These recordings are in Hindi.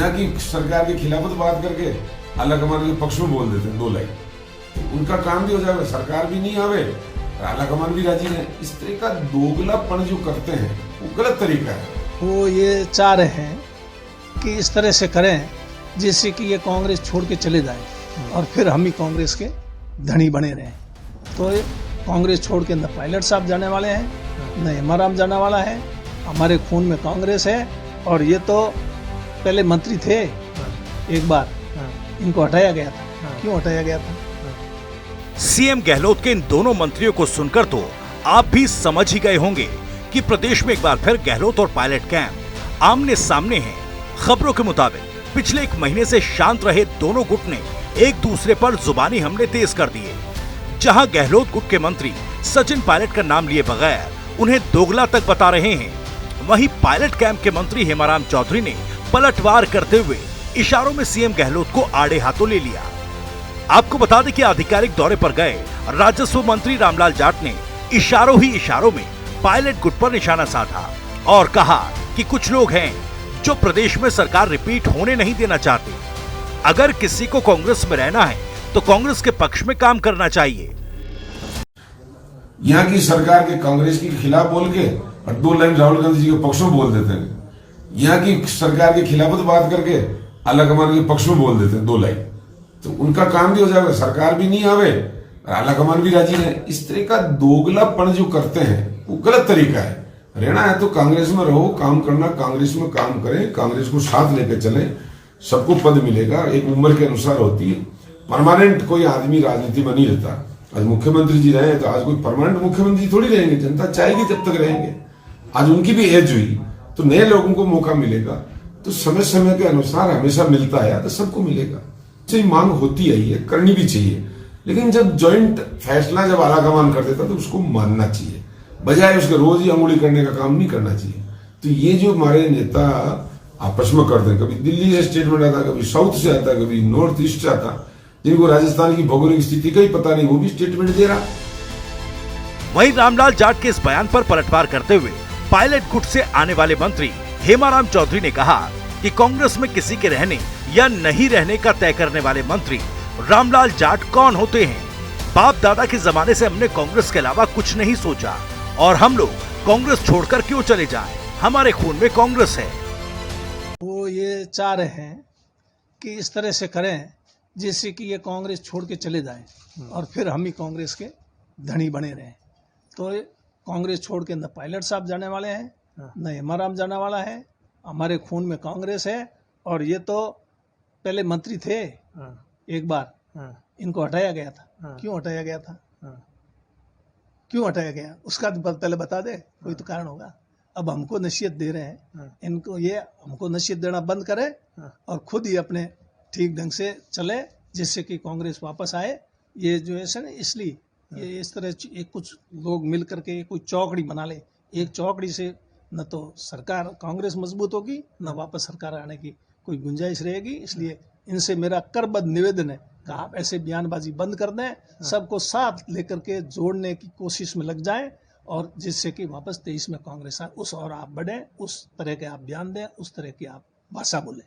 यहाँ की सरकार के खिलाफ तो बात करके आला कमान के पक्ष में बोल देते हैं 2 लाइन, तो उनका काम भी हो जाएगा, सरकार भी नहीं आवे और आला कमान भी राजी है। इस तरह का दोगलापन जो करते हैं वो गलत तरीका है। वो ये चाह रहे हैं कि इस तरह से करें जिससे कि ये कांग्रेस छोड़ के चले जाए और फिर हम ही कांग्रेस के धनी बने रहें। तो ये कांग्रेस छोड़ के न पायलट साहब जाने वाले हैं, न हेमाराम जाने वाला है। हमारे खून में कांग्रेस है और ये तो पहले मंत्री थे एक बार, इनको हटाया गया था। क्यों हटाया गया था? सीएम गहलोत के इन दोनों मंत्रियों को सुनकर तो आप भी समझ ही गए होंगे कि प्रदेश में एक बार फिर गहलोत और पायलट कैंप आमने सामने हैं। खबरों के मुताबिक पिछले 1 महीने से शांत रहे दोनों गुट ने एक दूसरे पर जुबानी हमले तेज कर दिए। जहां गहलोत गुट के मंत्री सचिन पायलट का नाम लिए बगैर उन्हें दोगला तक बता रहे हैं, वहीं पायलट कैंप के मंत्री हेमाराम चौधरी ने पलटवार करते हुए इशारों में सीएम गहलोत को आड़े हाथों ले लिया। आपको बता दें कि आधिकारिक दौरे पर गए राजस्व मंत्री रामलाल जाट ने इशारों ही इशारों में पायलट गुट पर निशाना साधा और कहा कि कुछ लोग हैं जो प्रदेश में सरकार रिपीट होने नहीं देना चाहते। अगर किसी को कांग्रेस में रहना है तो कांग्रेस के पक्ष में काम करना चाहिए। यहाँ की सरकार के कांग्रेस के खिलाफ बोल के और 2 लाइन राहुल गांधी जी के पक्ष में बोल देते हैं। यहाँ की सरकार के खिलाफ तो बात करके आला कमान के पक्ष में बोल देते हैं 2 लाइन, तो उनका काम भी हो जाएगा, सरकार भी नहीं आवे और आला कमान भी राजी है। इस तरह का दोगलापन जो करते हैं वो गलत तरीका है। रहना है तो कांग्रेस में रहो, काम करना, कांग्रेस में काम करें, कांग्रेस को साथ लेकर चले, सबको पद मिलेगा, एक उम्र के अनुसार होती है। परमानेंट कोई आदमी राजनीति में नहीं रहता। आज मुख्यमंत्री जी रहे तो आज कोई परमानेंट मुख्यमंत्री थोड़ी रहेंगे, जनता चाहेगी जब तक रहेंगे। आज उनकी भी एज हुई तो नए लोगों को मौका मिलेगा, तो समय समय के अनुसार हमेशा मिलता है तो सबको मिलेगा। सही मांग होती है, करनी भी चाहिए, लेकिन जब ज्वाइंट फैसला जब आला कमान कर देता तो उसको मानना चाहिए, बजाय उसके रोज ही अंगुली करने का काम नहीं करना चाहिए। तो ये जो हमारे नेता आपस में करते हैं, कभी दिल्ली से स्टेटमेंट आता, कभी साउथ से आता, कभी नॉर्थ ईस्ट से आता, जिनको राजस्थान की भौगोलिक स्थिति का ही पता नहीं, वो भी स्टेटमेंट दे रहा। वहीं रामलाल जाट के इस बयान पर पलटवार करते हुए पायलट गुट से आने वाले मंत्री हेमाराम चौधरी ने कहा कि कांग्रेस में किसी के रहने या नहीं रहने का तय करने वाले मंत्री रामलाल जाट कौन होते हैं? बाप दादा के जमाने से हमने कांग्रेस के अलावा कुछ नहीं सोचा और हम लोग कांग्रेस छोड़कर क्यों चले जाएं? हमारे खून में कांग्रेस है। वो ये चाह रहे हैं कि इस तरह से करें जिससे कि ये कांग्रेस छोड़ के चले जाएं और फिर हम ही कांग्रेस के धनी बने रहें। तो ये कांग्रेस छोड़ के न पायलट साहब जाने वाले हैं, न हेमाराम जाने वाला है। हमारे खून में कांग्रेस है और ये तो पहले मंत्री थे एक बार, इनको हटाया गया था। क्यों हटाया गया था? क्यों हटाया गया उसका पहले बता दे, कोई तो कारण होगा। अब हमको नसीहत दे रहे हैं, इनको ये हमको नसीहत देना बंद करे और खुद ही अपने ठीक ढंग से चले जिससे कि कांग्रेस वापस आए। ये जो है ना, इसलिए ये इस तरह एक कुछ लोग मिल करके कोई चौकड़ी बना ले। एक चौकड़ी से न तो सरकार कांग्रेस मजबूत होगी, न वापस सरकार आने की कोई गुंजाइश रहेगी। इसलिए इनसे मेरा करबद्ध निवेदन है कि आप ऐसे बयानबाजी बंद कर दें, सबको साथ लेकर के जोड़ने की कोशिश में लग जाएं और जिससे कि वापस 23 में कांग्रेस आए, उस और आप बढ़े, उस तरह के आप बयान दें, उस तरह की आप भाषा बोलें।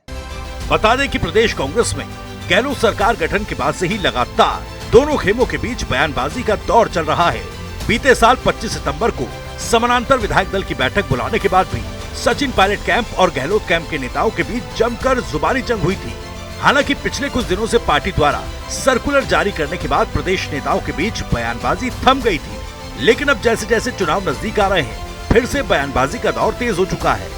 बता दें कि प्रदेश कांग्रेस में गहलोत सरकार गठन के बाद से ही लगातार दोनों खेमों के बीच बयानबाजी का दौर चल रहा है। बीते साल 25 सितंबर को समानांतर विधायक दल की बैठक बुलाने के बाद भी सचिन पायलट कैंप और गहलोत कैंप के नेताओं के बीच जमकर जुबानी जंग हुई थी। हालांकि पिछले कुछ दिनों से पार्टी द्वारा सर्कुलर जारी करने के बाद प्रदेश नेताओं के बीच बयानबाजी थम गई थी, लेकिन अब जैसे जैसे चुनाव नजदीक आ रहे हैं फिर से बयानबाजी का दौर तेज हो चुका है।